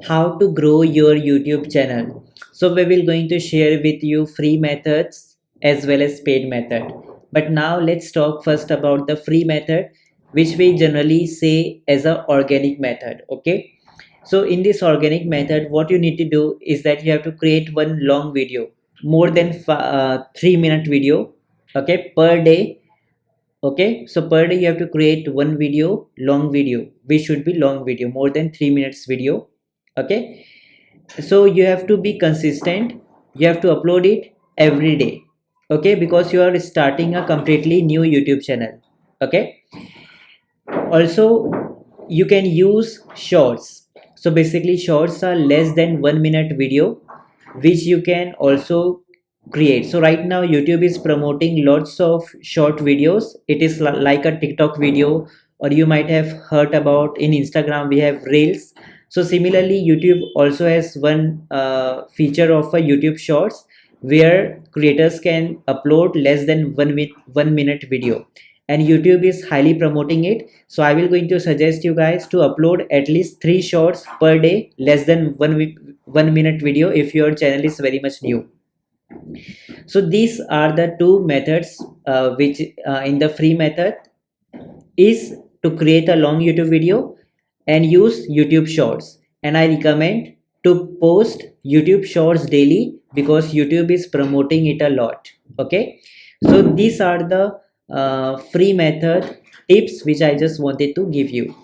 how to grow your YouTube channel. So we will going to share with you free methods as well as paid method. But now let's talk first about the free method, which we generally say as a organic method. Okay. So in this organic method, what you need to do is that you have to create one long video, more than 3-minute video, okay, per day. Okay, so per day you have to create one video, long video, which should be long video, more than 3 minutes video. Okay, so you have to be consistent, you have to upload it every day. Okay, because you are starting a completely new YouTube channel. Okay, also you can use shorts. So basically shorts are less than 1 minute video, which you can also create. So right now YouTube is promoting lots of short videos. It is like a TikTok video, or you might have heard about in Instagram we have reels. So similarly YouTube also has one feature of a YouTube shorts, where creators can upload less than 1 minute video, and YouTube is highly promoting it. So I will going to suggest you guys to upload at least 3 shorts per day, less than 1 minute video, if your channel is very much new. So these are the two methods, which in the free method is to create a long YouTube video and use YouTube shorts. And I recommend to post YouTube shorts daily, because YouTube is promoting it a lot. Okay, so these are the free method tips which I just wanted to give you.